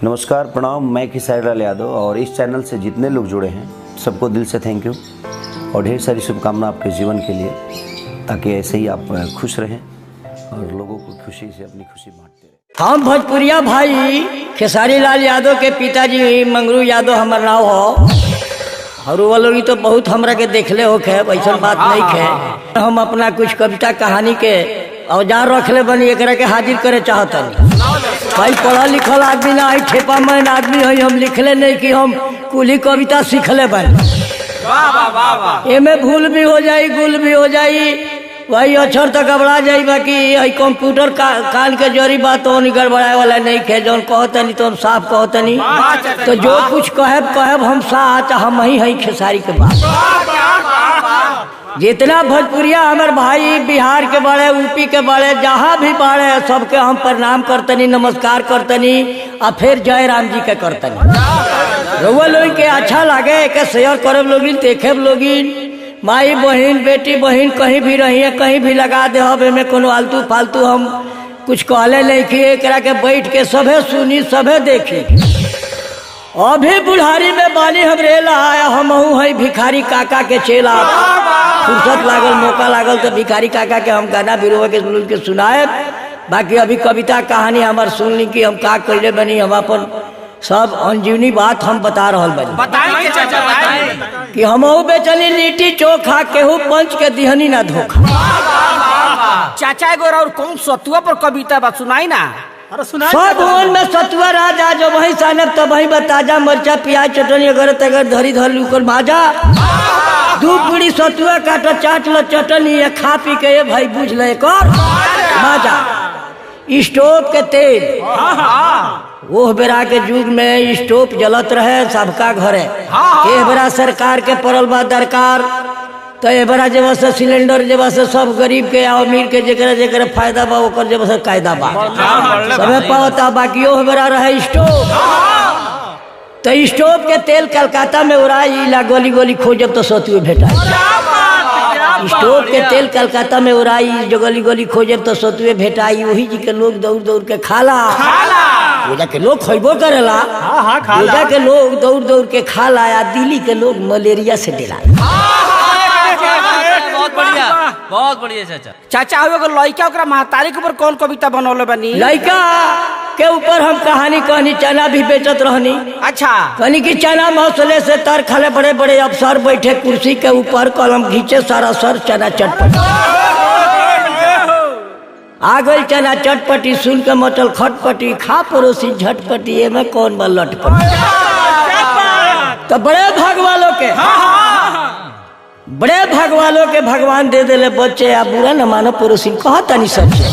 नमस्कार, प्रणाम। मैं खेसारी लाल यादव और इस चैनल से जितने लोग जुड़े हैं सबको दिल से थैंक यू और ढेर सारी शुभकामना आपके जीवन के लिए, ताकि ऐसे ही आप खुश रहें और लोगों को खुशी से अपनी खुशी बांटते रहें। हम भोजपुरिया भाई खेसारी लाल यादव के पिताजी मंगरू यादव हमार नाव हो और वो लोग तो बहुत हमरा के देखले हो खे, वैसा बात नहीं खे। हम अपना कुछ कविता कहानी के औजार रखले बनी एकरा के हाजिर करे चाहतनी। भाई पढ़ा लिखल आदमी ना है, ठेपा मैन आदमी है, हम लिखले नहीं कि हम कुली कविता सीखले बनी। एमे भूल भी हो जाई, गुल भी हो जाई, वही अक्षर तक घबरा जाई। बाकी कंप्यूटर कान के जरी बात तो गड़बड़ाए वाला नहीं खे। जौन कहतनी तो हम साफ कहतनी, तो जो कुछ कहब हम साच हम ही है खेसारी के बात। जितना भोजपुरिया हमारे भाई बिहार के बड़े, यूपी के बड़े, जहाँ भी बड़े, सबके हम प्रणाम करतनी, नमस्कार करतनी और फिर जय राम जी के करतनी। रउआ लोग के अच्छा लागे के शेयर करब लोगिन, देखब लोगिन। माई बहन बेटी बहन कहीं भी रही है, कहीं भी लगा दे। अब में कोनो आलतू फालतू हम कुछ कहले नहीं कि एकरा के बैठ के सभे सुनी सभे देखी। अभी बुढ़ारी में बानी हम रेला आया, हम है भिखारी काका के चेला। फुर्सत लागल, मौका लागल तो भिखारी काका के हम गाना बिरुआ के सुनाए। बाकी अभी कविता कहानी हमार सुन ली कि हम का कैले बनी। हम अपन सब अंजीवनी बात हम बता रहा बनी कि हम बेचनी लिट्टी चोखा, केहू पंच के दिहनी ना धोखा। चाचा एगो और कौन सतुआ पर कविता बात सुनाई ना। सब भवन में सतुआ राजा, जो वही सानब तब वही बताजा, मरचा प्याज चटनी अगर तगर धरी धर लूकर भाजा। दू पूरी सतुआ काटो, चाट लो चटनी, या खा पी के भाई बुझ ले कर भाजा। स्टोव के तेल, वो बेरा के युग में स्टोव जलत रहे सबका घरे। ए बेरा सरकार के पड़ल बा दरकार, तो ए बेरा जब से सिलेंडर जब से सब गरीब के अमीर के जेकरा फायदा बा ओकर जब से कायदा बा सबे पावता। बाकी ओ बेरा रहे स्टोव, तो स्टोव के तेल कलकत्ता में उड़ाई ला, गोली गोली खोजब तो सतुए भेटा। स्टोव के तेल कलकत्ता में उड़ाई, जो गली गली खोजब तो सतुए भेटाई। वही जी के लोग दौड़ दौड़ के खाला, पूजा के लोग खैबो करेला, पूजा के लोग दौड़ दौड़ के खाला। या दिल्ली के लोग मलेरिया से डेला। बहुत बढ़िया चाचा। चाचा हो लड़का ओकरा महतारी के ऊपर कौन कविता बनौले बनी? लड़का के ऊपर हम कहानी कहनी, चना भी बेचत रहनी। अच्छा, कहनी कि चना मौसले से तर खाले, बड़े बड़े अफसर बैठे कुर्सी के ऊपर, कलम घींचे सारा सर चना चटपटी। आ गई चना चटपटी, सुन के मचल खटपटी, खा पड़ोसी झटपटी, एमे कौन बा लटपटी। तो बड़े भागवालों के भगवान दे देले बच्चे, आ बुरा न मानो पड़ोसी कहता नहीं सच्चे।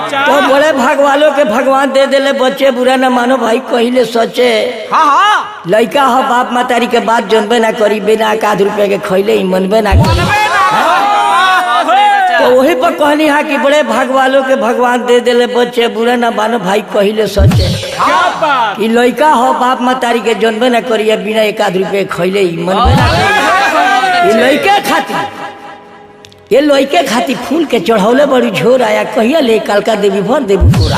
तो बड़े भागवालों के भगवान दे देले बच्चे, बुरा न मानो भाई कहिले सच्चे। लड़का हो बाप मातारी के बात जनबे ना करी, बिना $1 रुपया के खैले ही मनबे ना करी। तो वही पर कहनी है कि बड़े भागवालों के भगवान दे देले बच्चे, बुरा न मानो भाई कहिले सच्चे। कि लड़का हो बाप मातारी के जनबे ना करी, बिना $1 रुपया खैले ही मनबे ना करी। ये लइके खाती फूल के चढ़ौले बड़ी झोर आया, कहिया ले कालका देवी भर देवी पूरा।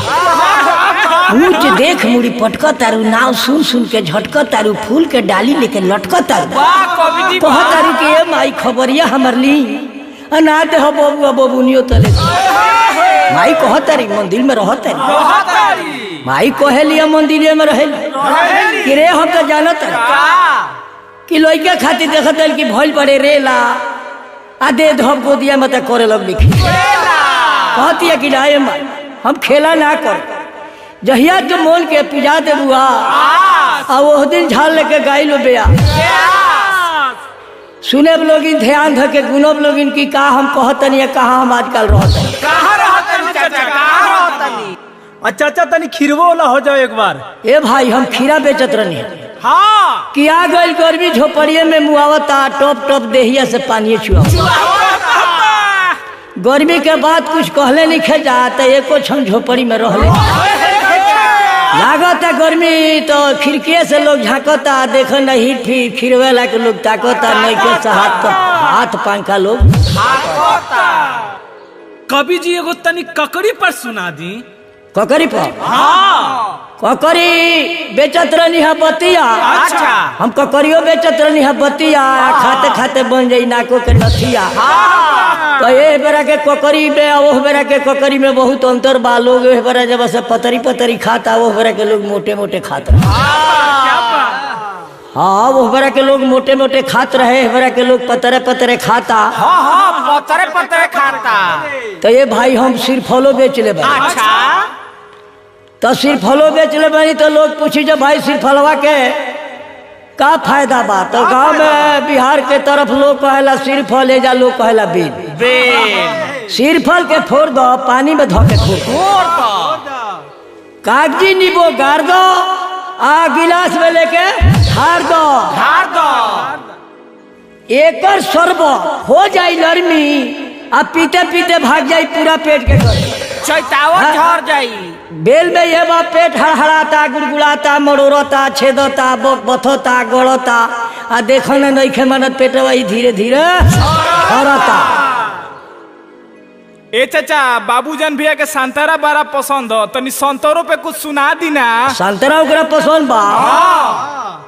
ऊंच देख मुड़ी पटक तारू, नाव सुन सुन के झटक तारू, फूल के डाली लेके लटक तारू। कह तारू के ये माई खबरिया हमर ली, अनाथ हो बबुआ बबुनियो तले। माई कह तारी मंदिर में रह तारी, माई कहे लिया मंदिर में रहे कि रे हम तो जानत कि लइके खाती देखत कि भइल पड़े रेला, आ दे धब गोदिया में करे लग लिखी। कहती है कि राय हम खेला ना कर, जहिया तो मोल के पूजा दे बुआ, आ वो दिन झाल लेके गाई लो बेया। सुने लोगिन ध्यान धके, गुनब लोगिन की का हम कहतनी, कहा हम आजकल रहतनी। चाचा तनी खीरवो वाला हो जाओ एक बार। ए भाई हम खीरा बेचत रहनी है। हाँ, कि आ गई गर्मी झोपड़िए में मुआवता, टॉप टॉप देहिया से पानी छुआ। गर्मी के बाद कुछ कहले नहीं खे जाता, एको छम झोपड़ी में रहले लागता गर्मी। तो खिड़की से लोग झाँकता, देख नहीं फिर खिरवेला के लोग ताकता, नहीं के हाथ पंखा लोग। कवि जी एगो तनी ककड़ी पर सुना दी। ककरी पर ककरी बेचत रहनी है बतिया। अच्छा। हम ककरियो बेचत रहनी है बतिया, खाते खाते बन जाई नाको के नथिया। तो ये बेरा के ककरी में और वो बेरा के ककरी में बहुत अंतर बा। लोग ये बेरा जब से पतरी पतरी खाता, वो बेरा के लोग मोटे मोटे खाता। हाँ, वो बेरा के लोग मोटे मोटे खात रहे, बेरा के लोग पतरे पतरे खाता। पतरे पतरे खाता। तो ये भाई हम सिरफलो बेच ले भाई। अच्छा। तो सिरफलो बेच ले भाई, तो लोग पूछी जब भाई सिरफलवा के का फायदा बा। तो गांव में बिहार के तरफ लोग कहेला सिरफल, ले जा लोग कहेला बेल। सिरफल के फोड़ दो, पानी में धो के फोड़ दो, कागजी नींबू गाड़ दो, आ गिलास में लेके हार दो। एकर शरबत हो जाई नरमी, आ पीते पीते भाग जाई पूरा पेट के कर चैतावत झड़ जाई। बेल में ये बा पेट हड़हड़ाता, गुड़गुड़ाता, मरोड़ता, छेदता, बथता, गड़ता, आ देखो न नइखे मनत पेट वही धीरे धीरे हरता। ए चाचा, बाबूजान भैया के संतरा बड़ा पसंद हो, तनी संतरों पे कुछ सुना दी ना। संतरा ओकरा पसंद बा।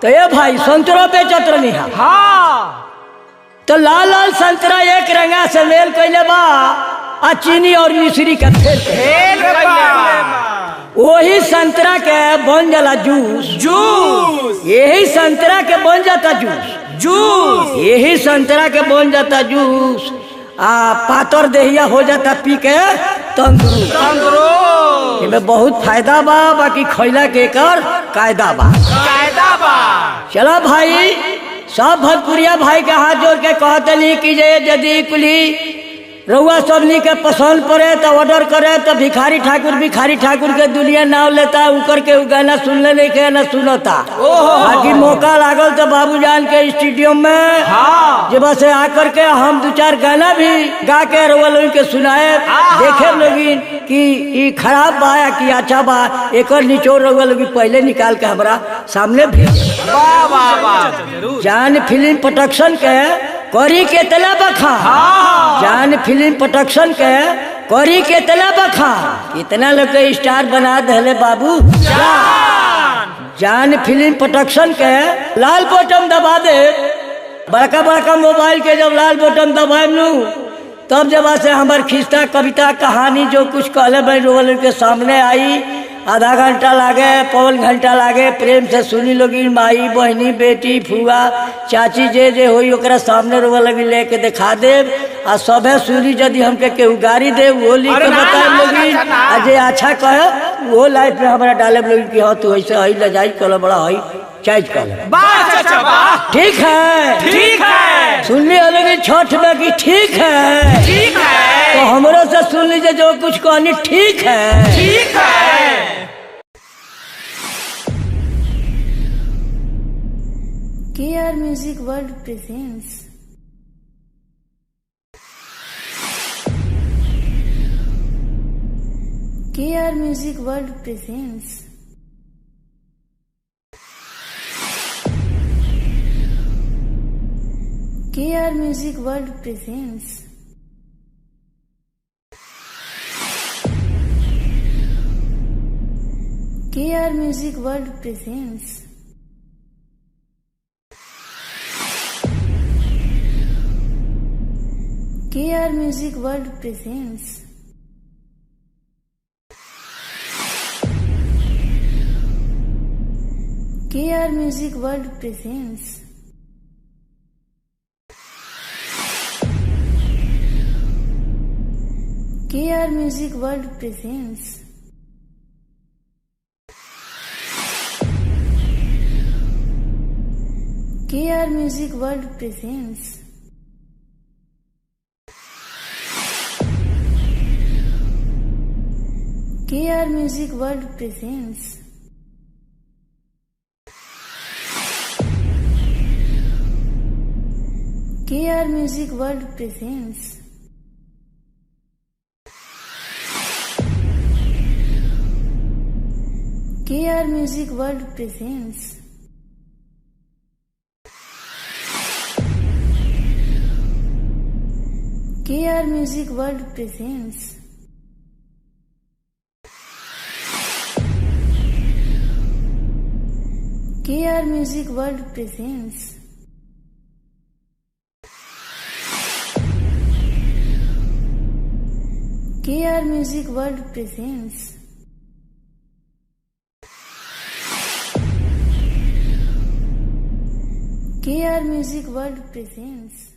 तो ये भाई संतरा बेचत रहनी है। तो लाल लाल संतरा एक रंगा से मेल कैले बा, आ चीनी और मिश्री का फेल वही संतरा के बन जाला जूस। यही संतरा के बन जाता जूस। यही संतरा के बन जाता जूस। आ पातर देहिया हो जाता पी के तंदुरुस्त। इनमें बहुत फायदा बा, बाकी खैला के कर कायदा बा। चलो भाई, सब भोजपुरिया भाई के हाथ जोड़ के कहते नहीं कि यदि कुली रउआ सबनी के पसंद पड़े तो ऑर्डर करे। तो भिखारी ठाकुर के दुनिया नाव लेता, उकर के गाना सुनने नहीं के ना सुनता। बाकी मौका लागल तो बाबूजान के स्टूडियो में जब से आकर के हम 2-4 गाना भी गा के रउआ लोगन के सुनाए, देखे लोगिन कि ई खराब बा या कि अच्छा बा। एक निचोड़ रउआ लोगिन पहले निकाल के हमारा सामने भी। जान फिल्म प्रोडक्शन के करी के तला बखा। जान फिल्म प्रोडक्शन के करी के तला बखा। कितना लोग के स्टार बना दे बाबू। जान फिल्म प्रोडक्शन के लाल बटन दबा दे। बड़का बड़का मोबाइल के जब लाल बटन दबाए लू, तब जब से हमार खिस्ता कविता कहानी जो कुछ कहले भाई रोल के सामने आई। आधा घंटा लागे, पौन घंटा लागे, प्रेम से सुनी लोगी। माई बहनी बेटी फुआ चाची जे होई ओकरा सामने रोवा लगी लेके दिखा दे। आ सबे सुनी यदि हमके केहू गाड़ी दे वो लिख के बताए लोगी। आ जे अच्छा कहे वो लाइफ में हमारा डाले लोगी कि हाँ तू ऐसे हई लजाई कल बड़ा हई चाइज कल। ठीक है सुन ली लोगी छठ में कि ठीक है। तो हमरो से सुन लीजिए जो कुछ कहनी ठीक है। KR Music World presents KR Music World presents KR Music World presents KR Music World presents KR Music World presents KR Music World presents KR Music World presents KR Music World presents KR Music World presents KR Music World presents KR Music World presents KR Music World presents KR Music World presents. KR Music World presents. KR Music World presents.